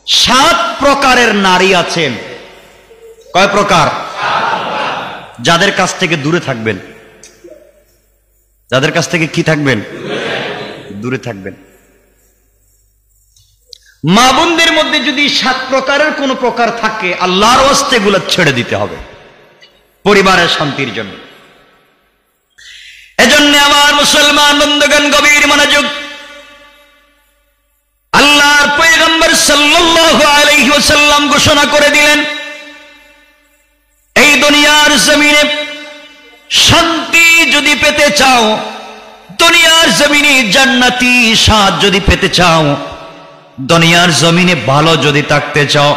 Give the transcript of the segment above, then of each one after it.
সাত প্রকারের নারী আছেন। কয় প্রকার? যাদের কাছ থেকে দূরে থাকবেন। যাদের কাছ থেকে কি থাকবেন? দূরে থাকবেন। মা বোনদের মধ্যে যদি সাত প্রকারের কোন প্রকার থাকে, আল্লাহর ওয়াস্তে এগুলো ছেড়ে দিতে হবে পরিবারের শান্তির জন্য। এজন্য আমার মুসলমান বন্ধুগণ গভীর মনোযোগ। আল্লাহর পয়গম্বর সাল্লাল্লাহু আলাইহি ওয়াসাল্লাম ঘোষণা করে দিলেন, এই দুনিয়ার জমিনে শান্তি যদি পেতে চাও, দুনিয়ার জমিনে জান্নাতি স্বাদ যদি পেতে চাও, দুনিয়ার জমিনে ভালো যদি থাকতে চাও,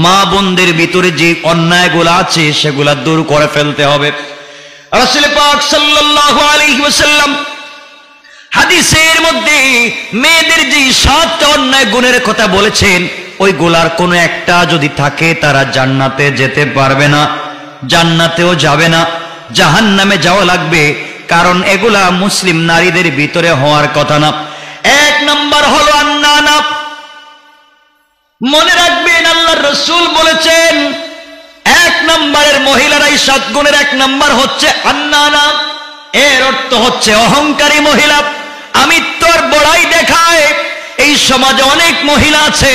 মা বোনদের ভিতরে যে অন্যায়গুলো আছে সেগুলা দূর করে ফেলতে হবে। রাসূল পাক সাল্লাল্লাহু আলাইহি ওয়াসাল্লাম হাদিসের মধ্যে মেয়েদের যে সাতটা অন্যায় গুণের কথা বলেছেন, ওই গুলার কোনো একটা যদি থাকে তারা জান্নাতে যেতে পারবে না, জান্নাতেও যাবে না, জাহান্নামে যাওয়া লাগবে। কারণ এগুলা মুসলিম নারীদের ভিতরে হওয়ার কথা না। এক নাম্বার হলো আন্নানা। মনে রাখবেন আল্লাহর রাসূল বলেছেন, এক নম্বরের মহিলারা এই সাত গুণের এক নম্বর হচ্ছে আন্নানা। এর অর্থ হচ্ছে অহংকারী মহিলা, আমিত্বর বড়াই দেখায়। এই সমাজে অনেক মহিলা আছে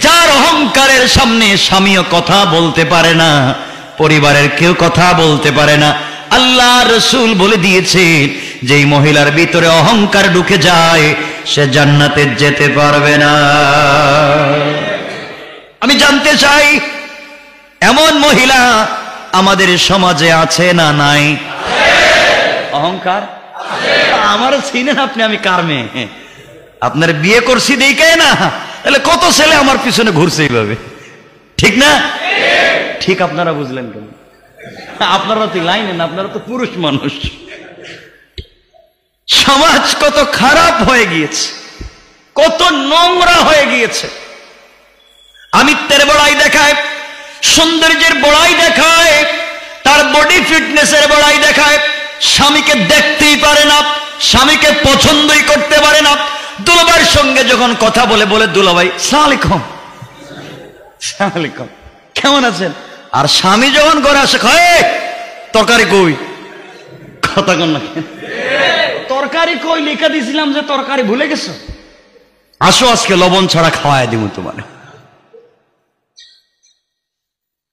যার অহংকারের সামনে স্বামীও কথা বলতে পারে না, পরিবারের কেউ কথা বলতে পারে না। আল্লাহ রাসূল বলে দিয়েছেন, যেই মহিলার ভিতরে অহংকার ঢুকে যায় সে জান্নাতে যেতে পারবে না। আমি জানতে চাই, এমন মহিলা আমাদের সমাজে আছে না নাই? অহংকার আমার চিনেন আপনি? আমি কার মেয়ে? আপনার বিয়ে করছি দেখে না, তাহলে কত ছেলে আমার পিছনে ঘুরছে এইভাবে, ঠিক না? ঠিক আপনারা বুঝলেন কেন? আপনারা তো লাইনে না, আপনারা তো পুরুষ মানুষ। সমাজ কত খারাপ হয়ে গিয়েছে, কত নোংরা হয়ে গিয়েছে। আমিত্বের বড়াই দেখায়, সৌন্দর্যের বড়াই দেখায়, তার বডি ফিটনেসের বড়াই দেখায়। স্বামীকে দেখতেই পারে না, স্বামীকে পছন্দই করতে পারে না। দুলাভাইয়ের সঙ্গে যখন কথা বলে, বলে দুলাভাই সালাম আলাইকুম, সালাম আলাইকুম, কেমন আছেন? আর স্বামী যখন ঘরে আসে, কয় তরকারি কই? কথা কন না কেন? তরকারি কই লেখা দিয়েছিলাম যে তরকারি ভুলে গেছো? আসো আজকে লবণ ছাড়া খাওয়াই দিব তোমার।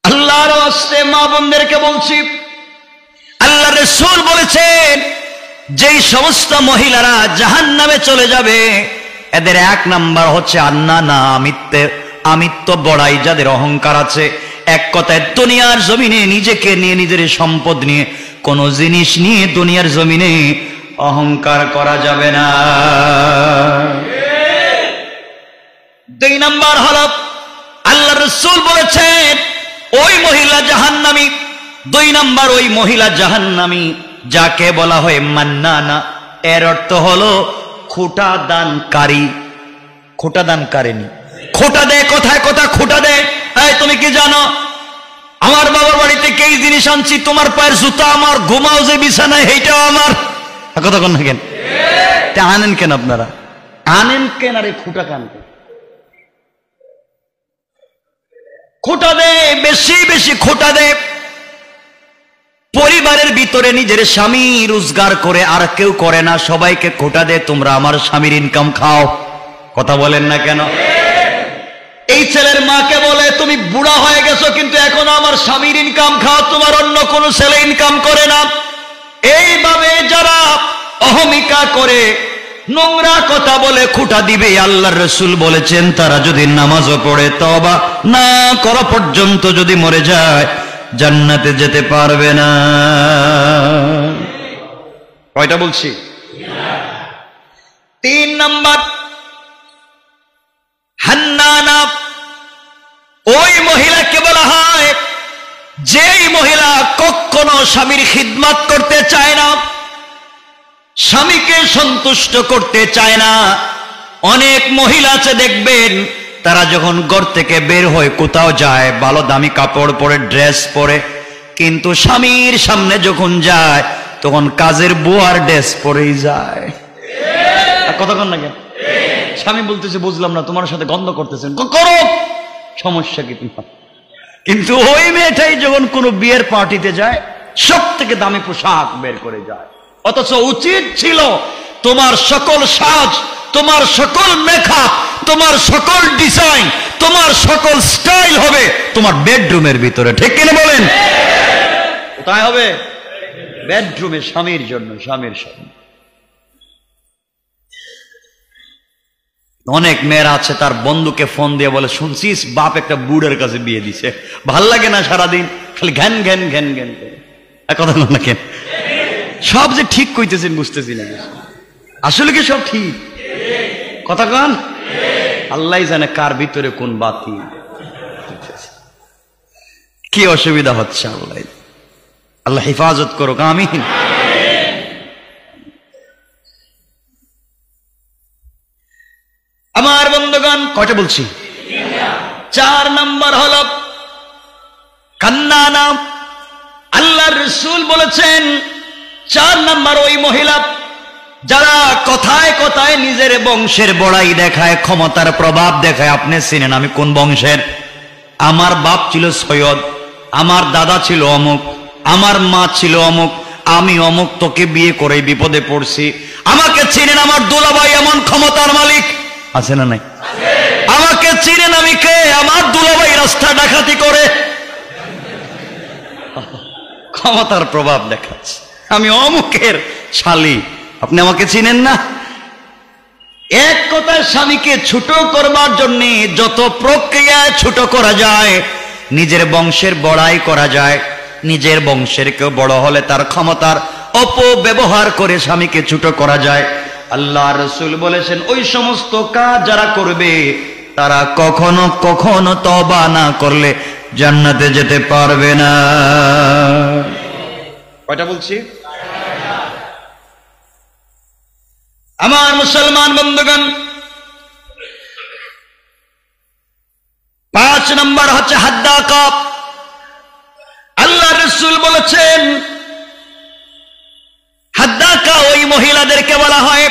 আল্লাহর ওয়াস্তে মা বোনদেরকে বলছি, আল্লাহ রাসূল বলেছেন, যেই সমস্ত মহিলারা জাহান্নামে চলে যাবে এদের এক নাম্বার হচ্ছে আন্নানা, আমিত্ব বড়াই, যাদের অহংকার আছে। এক কথায় দুনিয়ার জমিনে নিজেকে নিয়ে, নিজের সম্পদ নিয়ে, কোন জিনিস নিয়ে দুনিয়ার জমিনে অহংকার করা যাবে না। দুই নাম্বার হল আল্লাহ রাসূল বলেছেন, ওই মহিলা জাহান্নামী। দুই নাম্বার ওই মহিলা জাহান্নামী যাকে বলা হয় মান্নানা। এর অর্থ হলো খোটা দানকারী, খোটা দানকারিনী। খোটা দেয়, কোথায় কোথায় খোটা দেয়। তুমি কি জানো, আমার বাবার বাড়ি থেকে এই জিনিস আনছি, তোমার পায়ের জুতা আমার, ঘুমাও যে বিছানায় এইটাও আমার। কথা কন না কেন? আনেন কেন আপনারা? আনেন কেন? আরে খোটা কান খোটা দেয়, বেশি বেশি খোটা দেয়। পরিবারের ভিতরে নিজের স্বামী রোজগার করে, আর কেউ করে না, সবাইকে খোটা দেয়, তোমরা আমার স্বামীর ইনকাম খাও। কথা বলেন না কেন? এই ছেলের মাকে বলে, তুমি বুড়া হয়ে গেছো কিন্তু এখনো আমার স্বামীর ইনকাম খাও, তোমার অন্য কোনো ছেলে ইনকাম করে না। এইভাবে যারা অহমিকা করে, নোংরা কথা বলে খোটা দিবে, আল্লাহর রাসূল বলেছেন তারা যদি নামাজও পড়ে তওবা না করা পর্যন্ত যদি মরে যায় জান্নাতে যেতে পারবে না। কয়টা বলছি? তিন নাম্বার হান্নানা। ওই মহিলাকে বলা হয় যেই মহিলা কখনো স্বামীর খিদমত করতে চায় না, স্বামীকে সন্তুষ্ট করতে চায় না। অনেক মহিলা আছে দেখবেন, তারা যখন ঘর থেকে বের হয়, কোথাও যায়, ভালো দামি কাপড় পরে, ড্রেস পরে, কিন্তু স্বামীর সামনে যখন যায় তখন কাজের বুয়ার ড্রেস পরেই যায়। কতক্ষণ লাগে? স্বামী বলতেছে বুঝলাম না, তোমার সাথে গন্ধ করতেছেন, করো, সমস্যা কি তোমার? কিন্তু ওই মেয়েটাই যখন কোনো বিয়ের পার্টিতে যায় সব থেকে দামি পোশাক বের করে যায়, অথচ উচিত ছিল তোমার সকল সাজ, তোমার সকল মেকআপ, তোমার সকল ডিজাইন, তোমার সকল স্টাইল হবে তোমার বেডরুমের ভিতরে, ঠিক কিনা বলেন? কোথায় হবে? বেডরুমে, স্বামীর জন্য, স্বামীর সামনে। অনেক মেয়েরা আছে তার বন্ধুকে ফোন দিয়ে বলে, শুনছিস বাপ একটা বুড়ের কাছে বিয়ে দিছে, ভাল লাগে না সারাদিন খালি ঘ্যান ঘ্যান ঘ্যান ঘ্যান করে, কথা বল না কেন? সব যে ঠিক কইতেছেন বুঝতেছি না, আসলে কি সব ঠিক কথা কান? আল্লাহ জানে কার ভিতরে কোন বাতি, কি অসুবিধা হচ্ছে, আল্লাহ আল্লাহ হেফাজত করুক, আমিন। আমার বন্ধুগণ, কয়টা বলছি? 4 নম্বর হলো কান্না নাম। আল্লাহর রাসূল বলেছেন 4 নম্বর ওই মহিলা যারা কথায় কথায় নিজের বংশের বড়াই দেখায়, ক্ষমতার প্রভাব দেখায়। আপনি চিনেন আমি কোন বংশের? আমার বাপ ছিল সৈয়দ, আমার দাদা ছিল অমুক, আমার মা ছিল অমুক, আমি অমুক, তোকে বিয়ে করে বিপদে পড়ছি। আমাকে চিনেন, আমার দুলাভাই এমন ক্ষমতার মালিক আছে না নাই? আমাকে চিনেন আমি কে? আমার দুলাভাই রাস্তা ডাকাতি করে, ক্ষমতার প্রভাব দেখাচ্ছে, আমি অমুকের শালী, আপনি আমাকে চিনেন না। এক কথায় স্বামীকে ছোট করবার জন্য যত প্রক্রিয়ায় ছোট করা যায়, নিজের বংশের বড়াই করা যায়, নিজের বংশের কেউ বড় হলে তার ক্ষমতার অপব্যবহার করে স্বামীকে ছোট করা যায়। আল্লাহ রাসূল বলেছেন ওই সমস্ত কাজ যারা করবে তারা কখনো কখনো তওবা না করলে জান্নাতে যেতে পারবে না। কয়টা বলছি? আমার মুসলমান বন্ধুগণ, 5 নম্বর হচ্ছে হাদ্দাকা। আল্লাহ রাসূল বলেছেন হাদ্দাকা ওই মহিলাদেরকে বলা হয়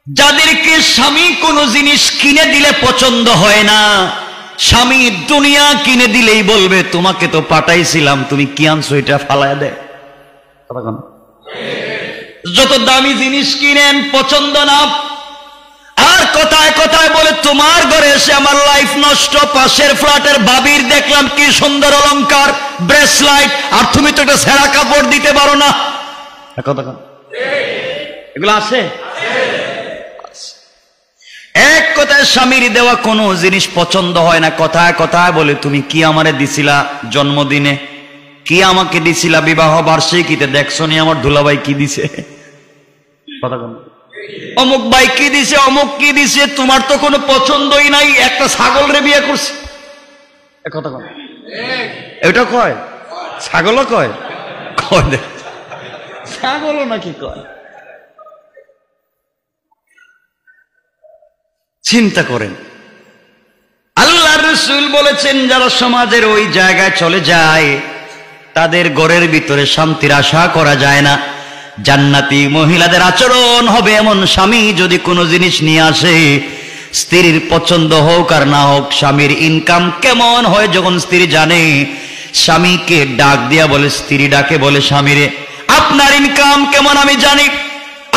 যাদেরকে স্বামী কোনো জিনিস কিনে দিলে পছন্দ হয় না। স্বামী দুনিয়া কিনে দিলেই বলবে তোমাকে তো পাঠাইছিলাম, তুমি কি আনছো এটা ফালায় দে। যত দামি জিনিস কিনেন পছন্দ না, আর কথায় কথায় বলে তোমার ঘরে এসে আমার লাইফ নষ্ট। পাশের ফ্ল্যাটের বাবির দেখলাম কি সুন্দর অলংকার, ব্রেসলাইট, আর তুমি তো একটা ছেঁড়া কাপড় দিতে পারো না। এগুলো আছে? এক কথায় স্বামীর দেওয়া কোনো জিনিস পছন্দ হয় না, কথায় কথায় বলে তুমি কি আমারে দিছিলা জন্মদিনে, কি আমাকে দিছিলা বিবাহ বার্ষিকীতে, দেখছো নি আমার দুলাভাই কি দিছে, অমুক ভাই কি দিছে, অমুক কি দিছে, তোমার তো কোনো পছন্দই নাই, একটা ছাগল রে বিয়ে করছে। কথা কয় এটা কয়, ছাগলও কয়, কয় ছাগলও নাকি কয়। চিন্তা করেন, আল্লাহ রাসূল বলেছেন যারা সমাজের ওই জায়গায় চলে যায় তাদের ঘরের ভিতরে শান্তির আশা করা যায় না। জান্নাতি মহিলাদের আচরণ হবে এমন, স্বামী যদি কোনো জিনিস নিয়ে আসে, স্ত্রীর পছন্দ হোক আর না হোক, স্বামীর ইনকাম কেমন হয় যখন স্ত্রী জানে, স্বামীকে ডাক দিয়া বলে, স্ত্রী ডাকে বলে স্বামীরে আপনার ইনকাম কেমন আমি জানি,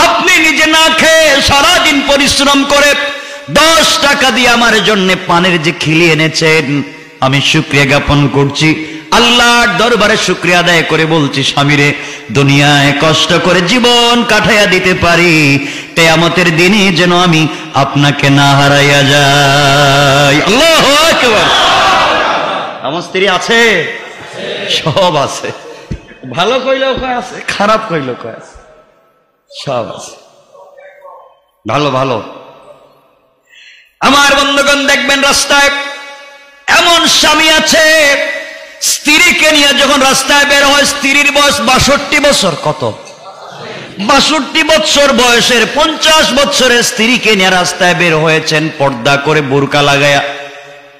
আপনি নিজে না খেয়ে সারাদিন পরিশ্রম করে 10 টাকা দিয়ে আমার জন্য পানের যে খিলি এনেছেন, আমি শুকরিয়া জ্ঞাপন করছি, আল্লাহর দরবারে শুকরিয়া আদায় করে বলছি স্বামীরে দুনিয়ায় কষ্ট করে জীবন কাটাইয়া দিতে পারি, কিয়ামতের দিনে যেন আমি আপনাকে না হারাইয়া যাই। আল্লাহু আকবার। আমার স্ত্রী আছে, সব আছে, ভালো কইলেও কয় আছে, খারাপ কইলেও কয় আছে, সব আছে, ভালো ভালো। আমার বন্ধুগণ দেখবেন রাস্তায় এমন স্বামী আছে স্ত্রীকে নিয়ে যখন রাস্তায় বের হয়, স্ত্রীর বয়স 62 বছর, কত 62 বছর বয়সের 50 বছরের স্ত্রীকে নিয়ে রাস্তায় বের হয়েছেন পর্দা করে, বোরকা লাগায়া,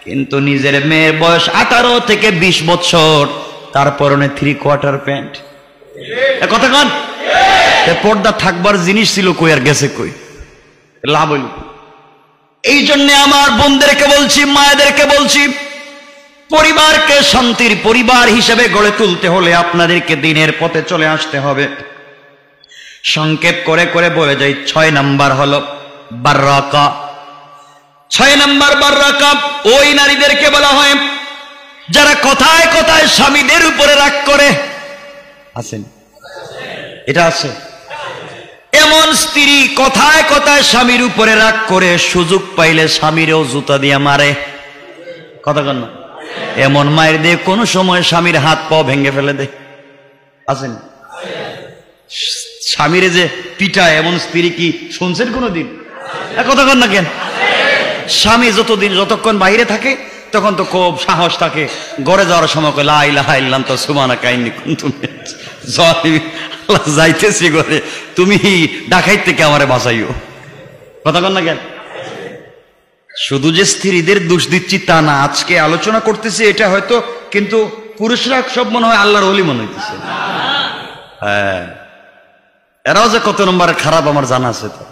কিন্তু নিজের মেয়ের বয়স 18 থেকে 20 বছর, তার পরনে 3/4 প্যান্ট। কথা কন, পর্দা থাকবার জিনিস ছিল কই আর গেছে কই? লাভ হইল। এই জন্য আমার বোনদেরকে বলছি, মায়েদেরকে বলছি, পরিবারকে শান্তির পরিবার হিসেবে গড়ে তুলতে হলে আপনাদেরকে দিনের পথে চলে আসতে হবে। সংক্ষেপ করে করে বলে যাই, 6 নাম্বার হলো বাররাকা। 6 নাম্বার বাররাকা ওই নারীদেরকে বলা হয় যারা কথায় কথায় স্বামীদের উপরে রাগ করে। আছেন? এটা আছে। এমন স্ত্রী কথায় কথায় স্বামীর উপরে রাগ করে, সুযোগ পাইলে স্বামীরও জুতা দিয়ে মারে। কথা কন না? এমন মায়ের দিয়ে কোনো সময় স্বামীর হাত পাও ভেঙে ফেলে দেয়। আছেন? স্বামীরে যে পিটায় এমন স্ত্রী কি শুনছেন কোনোদিন? কথা কন না কেন? স্বামী যতক্ষণ বাইরে থাকে তখন তো খুব সাহস থাকে, ঘরে যাওয়ার সময় লা ইলাহা ইল্লাল্লাহ সুবহানাকা ইন্নী কুনতু মিনাজ জালিমিন, আল্লাহ যাইতেছি ঘরে, তুমি ডাকাইত থেকে আমারে বাঁচাইও। কথা কন না কেন? শুধু যে স্ত্রীদের দোষ দিচ্ছি তা না, আজকে আলোচনা করতেছি এটা হয়তো, কিন্তু পুরুষরা সব মনে হয় আল্লাহর ওলি মনে হইতেছে। হ্যাঁ, এরাও যে কত নম্বরে খারাপ আমার জানা আছে। তো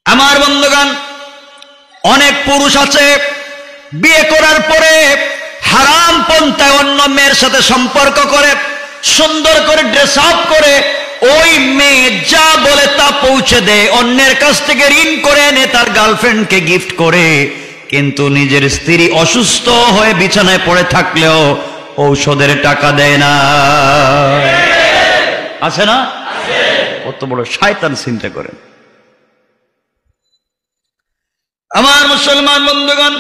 আমার বন্ধুগণ, অনেক পুরুষ আছে বিয়ে করার পরে হারাম পন্থায় অন্য মেয়ের সাথে সম্পর্ক করে, সুন্দর করে ড্রেস আপ করে, ওই মেয়ে যা বলে তা পৌঁছে দেয়, অন্যের কাছ থেকে ঋণ করে এনে তার গার্লফ্রেন্ডকে গিফট করে, কিন্তু নিজের স্ত্রী অসুস্থ হয়ে বিছানায় পড়ে থাকলেও ঔষধের টাকা দেয় না। আছে না? কত বড় শয়তান চিন্তা করেন। আমার মুসলমান বন্ধুগণ,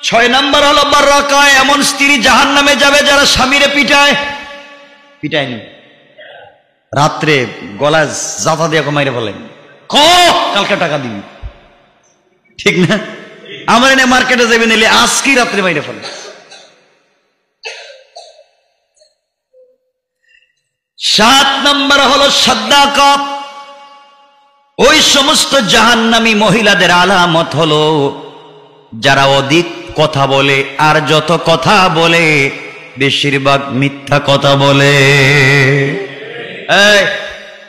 6 নাম্বার হলো বাররাকা, এমন স্ত্রী জাহান্নামে যাবে যারা স্বামীরে পিটায়নি, রাত্রে গলায় জাতা দিয়ে মাইরে বলেন কালকে টাকা দিবি, ঠিক না? আমার এনে মার্কেটে যাবে নিলে আজকে রাত্রে মাইরে ফেলে। 7 নাম্বার হলো সাদ্দাকা। ওই সমস্ত জাহান্নামী মহিলাদের আলামত হলো যারা অধিক কথা বলে, আর যত কথা বলে বেশিরভাগ মিথ্যা কথা বলে। এই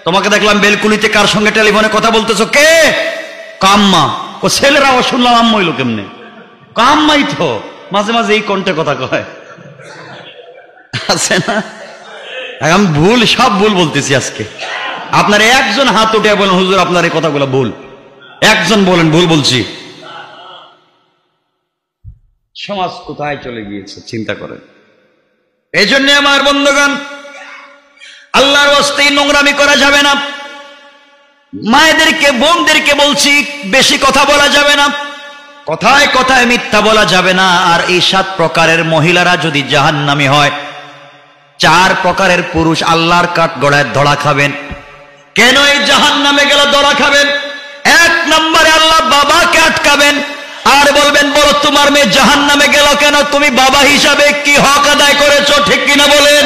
তোমাকে দেখলাম বেলকুনিতে কার সঙ্গে টেলিফোনে কথা বলতেছো, কে? কাম্মা। ও ছেলেরাও শুনলাম আম্মা হইলো কেমনে? কাম্মাই তো মাঝে মাঝে এই কণ্ঠে কথা কয়, আছে না? আমি সব ভুল বলতেছি আজকে। আপনার একজন হাত উঠে বলেন হুজুর আপনার এই কথাগুলো ভুল, একজন বলেন ভুল বলছি। সমাজ কোথায় চলে গিয়েছে চিন্তা করেন। এই জন্য আমার বন্ধুগণ, আল্লাহর ওয়াস্তে নোংরামি করা যাবে না। মায়েদেরকে বোনদেরকে বলছি, বেশি কথা বলা যাবে না, কথায় কথায় মিথ্যা বলা যাবে না। আর এই 7 প্রকারের মহিলারা যদি জাহান্নামী হয়, 4 প্রকারের পুরুষ আল্লাহর কাঠ গড়ায় ধরা খাবেন। কেন এই জাহান্নামে গেল ধরা খাবেন? 1 নম্বরে আল্লাহ বাবাকে আটকাবেন আর বলবেন, বলো তোমার মেয়ে জাহান্নামে গেল কেন? তুমি বাবা হিসাবে কি হক আদায় করেছো, ঠিক কিনা বলেন?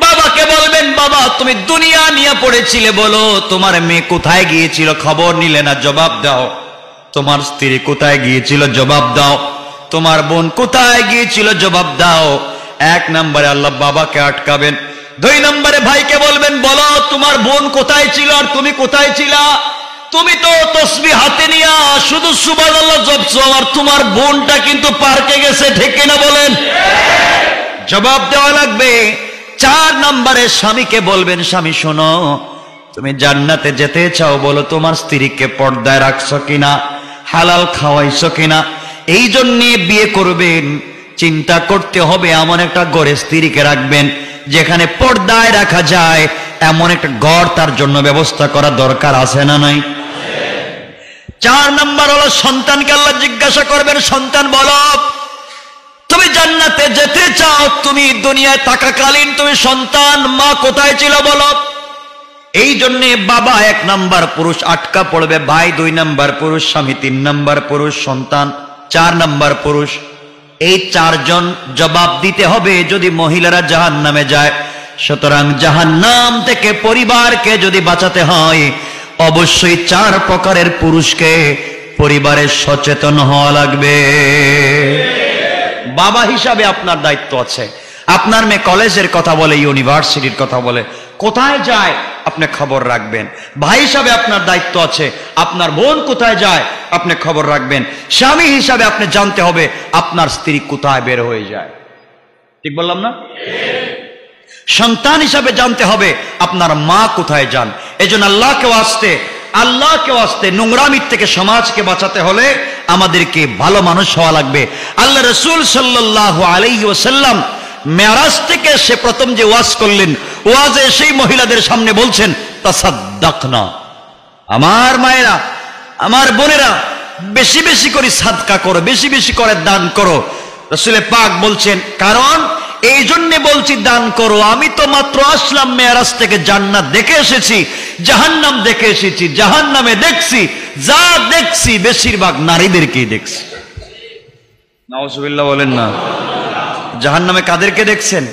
বাবাকে বলবেন, বাবা তুমি দুনিয়া নিয়ে পড়েছিলে, বলো তোমার মেয়ে কোথায় গিয়েছিল, খবর নিলে না, জবাব দাও। তোমার স্ত্রী কোথায় গিয়েছিল, জবাব দাও। তোমার বোন কোথায় গিয়েছিল, জবাব দাও। 1 নম্বরে আল্লাহ বাবাকে আটকাবেন। 2 নম্বরে ভাইকে বলবেন, বলো তোমার বোন কোথায় ছিল আর তুমি কোথায় ছিলা? তুমি তো তসবিহ হাতে নিয়া শুধু সুবহানাল্লাহ জপছো, আর তোমার বোনটা কিন্তু পার্কে গেছে, ঠিক কিনা বলেন? জবাব দেওয়া লাগবে। 4 নম্বরে স্বামীকে বলবেন, স্বামী শোনো, তুমি জান্নাতে যেতে চাও, বলো তোমার স্ত্রীকে পর্দায় রাখছো কিনা, হালাল খাওয়াইছো কিনা। এই জন্য বিয়ে করবেন, চিন্তা করতে হবে এমন একটা ঘরে স্ত্রীকে রাখবেন যেখানে পর্দায় রাখা যায়, এমন একটা ঘর তার জন্য ব্যবস্থা করা দরকার, আছে না নাই? 4 নম্বর হলো সন্তানকে আল্লাহ জিজ্ঞাসা করবেন, সন্তান বলো তুমি জান্নাতে যেতে চাও, তুমি দুনিয়ায় থাকাকালীন তুমি সন্তান মা কোথায় ছিল বলো। এই জন্য বাবা 1 নম্বর পুরুষ আটকা পড়বে, ভাই 2 নম্বর পুরুষ, স্বামী 3 নম্বর পুরুষ, সন্তান 4 নম্বর পুরুষ। এই 4 জন জবাব দিতে হবে যদি মহিলারা জাহান্নামে যায়। সুতরাং জাহান্নাম থেকে পরিবারকে যদি বাঁচাতে হয়, অবশ্যই 4 প্রকারের পুরুষকে পরিবারের সচেতন হওয়া লাগবে। বাবা হিসাবে আপনার দায়িত্ব আছে। আপনার মেয়ে কলেজের কথা বলে, ইউনিভার্সিটির কথা বলে, কোথায় যায় আপনি খবর রাখবেন। ভাই হিসাবে আপনার দায়িত্ব আছে, আপনার বোন কোথায় যায় আপনি খবর রাখবেন। স্বামী হিসাবে আপনি জানতে হবে আপনার স্ত্রী কোথায় বের হয়ে যায়। ঠিক বললাম না? সন্তান হিসাবে জানতে হবে আপনার মা কোথায় যান। এজন্য আল্লাহকে আসতে নোংরামির থেকে সমাজকে বাঁচাতে হলে আমাদেরকে ভালো মানুষ হওয়া লাগবে। আল্লাহ রাসূল সাল্লাল্লাহু আলাইহি ওয়াসাল্লাম মেরাজ থেকে সে প্রথম যে ওয়াজ করলেন, ওয়াজে সেই মহিলাদের সামনে বলছেন তাসাদ্দাকনা, আমার মায়েরা, আমার বোনেরা, বেশি বেশি করে সাদকা করো, বেশি বেশি করে দান করো। রাসূল পাক বলছেন, কারণ এই জন্য বলছি দান করো, আমি তো মাত্র আসলাম মেরাজ থেকে, জান্নাত দেখে এসেছি, জাহান্নাম দেখে এসেছি। জাহান্নামে দেখছি, যা দেখছি বেশিরভাগ নারীদেরকেই দেখছি। নাউজুবিল্লাহ বলেন না। জাহান্নামে কাদেরকে দেখছেন?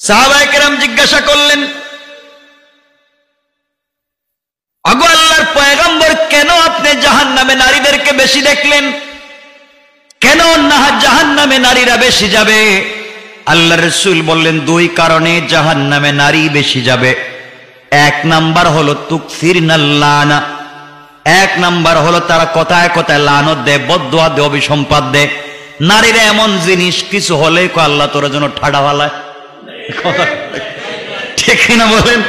সাহাবায়ে কেরাম জিজ্ঞাসা করলেন, আগো আল্লাহর পয়গম্বর, কেন আপনি জাহান্নামে নারীদেরকে বেশি দেখলেন? কেন না জাহান্নামে নারীরা বেশি যাবে? আল্লাহ রাসূল বললেন, দুই কারণে জাহান্নামে নারী বেশি যাবে। এক নাম্বার হলো তুকসিরনাল লানা, এক নাম্বার হলো তারা কথায় কথায় লানত দেয়, বদদুয়া দেয়, অভিসম্পাদ দেয়। নারীরা এমন জিনিস, কিছু হলেই আল্লাহ তোর জন্য ঠাডা ভালায়। ঠিক না বলেন?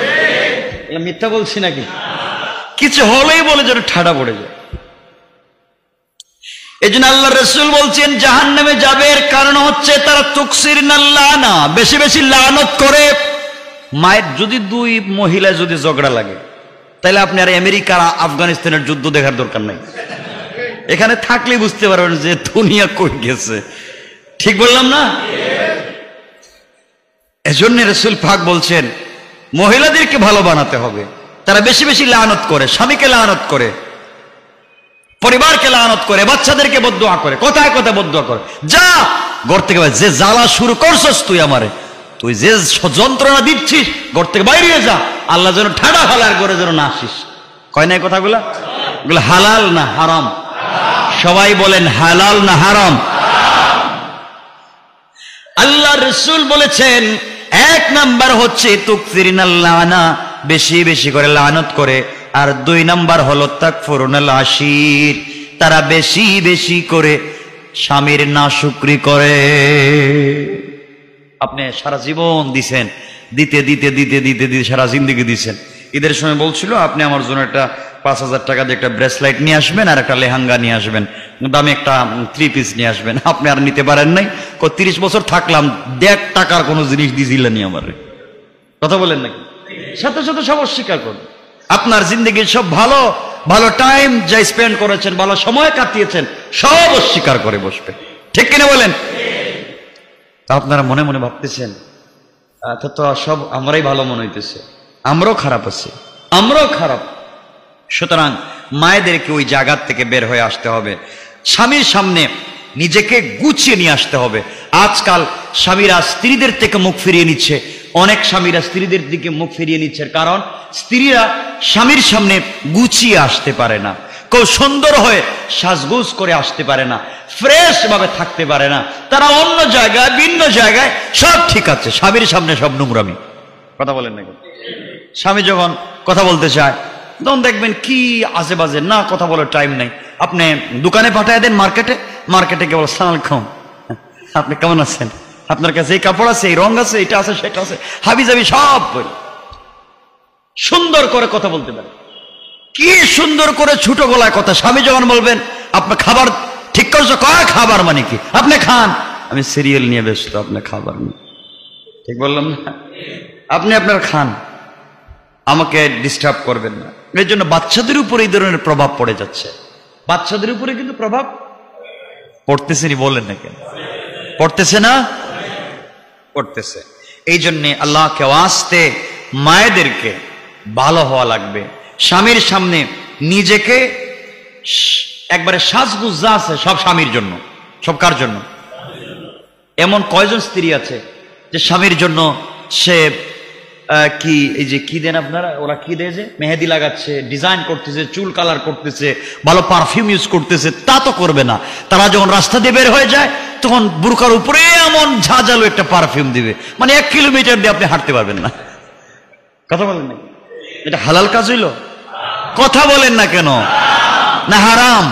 মিথ্যা বলছি নাকি? কিছু হলেই বলে যেন ঠাডা পড়ে যায়। এই জন্য আল্লাহ রাসূল বলছেন জাহান্নামে যাবে, এর কারণ হচ্ছে তারা তুকসিরনাল লানা, বেশি বেশি লানত করে। মায়ের যদি দুই মহিলা যদি ঝগড়া লাগে, তাহলে আপনি আর আমেরিকা আফগানিস্তানের যুদ্ধ দেখার দরকার নাই, এখানে থাকলেই বুঝতে পারবেন যে দুনিয়া কই গেছে। ঠিক বললাম না? এজন্য রাসূল পাক বলছেন মহিলাদেরকে ভালো বানাতে হবে। তারা বেশি বেশি লানত করে, স্বামীকে লানত করে, পরিবারকে লানত করে, বাচ্চাদেরকে বদদুয়া করে, কথায় কথায় বদদুয়া করে। যা ঘর থেকে, যে জ্বালা শুরু করছস তুই আমারে, তুই যে যন্ত্রণা দিচ্ছিস, ঘর থেকে বাইরে যা, আল্লাহ যেন ঠাডা হালার করে যেন না আসিস। কয় না কথাগুলা? এগুলো হালাল না হারাম? সবাই বলেন হালাল না হারাম? আল্লাহ রাসূল বলেছেন এক নাম্বার হচ্ছে তুকসিরনাল লানা, বেশি বেশি করে লানত করে। আর দুই নাম্বার হলো তাকফুরুনাল আশির, তারা বেশি বেশি করে স্বামীর নাশুকরি করে। আপনি সারা জীবন দিছেন, দিতে দিতে দিতে দিতে দিতে সারা জিন্দগি দিছেন। ঈদের সময় বলছিল আপনি আমার জন্য একটা 5,000 টাকা দিয়ে একটা ব্রেসলাইট নিয়ে আসবেন আর একটা লেহেঙ্গা নিয়ে আসবেন, দামি একটা 3 পিস নিয়ে আসবেন। আপনি আর নিতে পারেন নাই। 30 বছর থাকলাম, 1.5 টাকার কোনো জিনিস দিছিলেন আমার। কথা বলেন নাকি? সাথে সাথে সব অস্বীকার করবেন। আপনার জিন্দগির সব ভালো ভালো টাইম যা স্পেন্ড করেছেন, ভালো সময় কাটিয়েছেন, সব অস্বীকার করে বসবে। ঠিক কিনা বলেন? আপনারা মনে মনে ভাবতেছেন তো সব আমরাই ভালো মনে হইতেছে, আমরাও খারাপ আছি, আমরাও খারাপ। সুতরাং মায়েদেরকে ওই জায়গার থেকে বের হয়ে আসতে হবে, স্বামীর সামনে নিজেকে গুছিয়ে নিয়ে আসতে হবে। আজকাল স্বামীরা স্ত্রীদের থেকে মুখ ফিরিয়ে নিচ্ছে, অনেক স্বামীরা স্ত্রীদের দিকে মুখ ফিরিয়ে নিচ্ছে, কারণ স্ত্রীরা স্বামীর সামনে গুছিয়ে আসতে পারে না, কেউ সুন্দর হয়ে সাজগোজ করে আসতে পারে না, ফ্রেশ ভাবে থাকতে পারে না। তারা অন্য জায়গায়, ভিন্ন জায়গায় সব ঠিক আছে, স্বামীর সামনে সব নোংরামি। কথা বলেন নাকি? স্বামী যখন কথা বলতে চায় তখন দেখবেন কি আজে বাজে, না কথা বলার টাইম নাই। আপনি দোকানে পাঠায় দেন, মার্কেটে কেবল আসসালামু আলাইকুম, আপনি কেমন আছেন, আপনার কাছে এই কাপড় আছে, এই রং আছে, এটা আছে, সেটা আছে, হাবি জাবি সব বলি। সুন্দর করে কথা বলতে পারে, কি সুন্দর করে ছোট গলায় কথা। স্বামী যখন বলবেন আপনার খাবার ঠিক করছো, কয় খাবার মানে কি, আপনি খান, আমি সিরিয়াল নিয়ে ব্যস্ত, আপনি খাবার নিয়ে। ঠিক বললাম না? আপনি আপনার খান, আমাকে ডিস্টার্ব করবেন না। এর জন্য বাচ্চাদের উপরে এই ধরনের প্রভাব পড়ে যাচ্ছে। বাচ্চাদের উপরে কিন্তু প্রভাব পড়তেছে, বলেন না কেন? পড়তেছে না? পড়তেছে। এই জন্যে আল্লাহকে ওয়াস্তে মায়েদেরকে ভালো হওয়া লাগবে। স্বামীর সামনে নিজেকে একবারে সাজগুজ যা আছে সব স্বামীর জন্য। সব কার জন্য? এমন কয়জন স্ত্রী আছে যে স্বামীর জন্য সে কি এই যে কি দেন আপনারা, ওরা কি দেয় যে মেহেদি লাগাচ্ছে, ডিজাইন করতেছে, চুল কালার করতেছে, ভালো পারফিউম ইউজ করতেছে, তা তো করবে না। তারা যখন রাস্তা দিয়ে বের হয়ে যায় তখন বুরকার উপরে এমন ঝাঁঝালো একটা পারফিউম দিবে, মানে 1 কিলোমিটার দিয়ে আপনি হাঁটতে পারবেন না। কথা বলেন না, এটা হালাল কাজ হইল? কথা বলেন না কেন? না হারাম?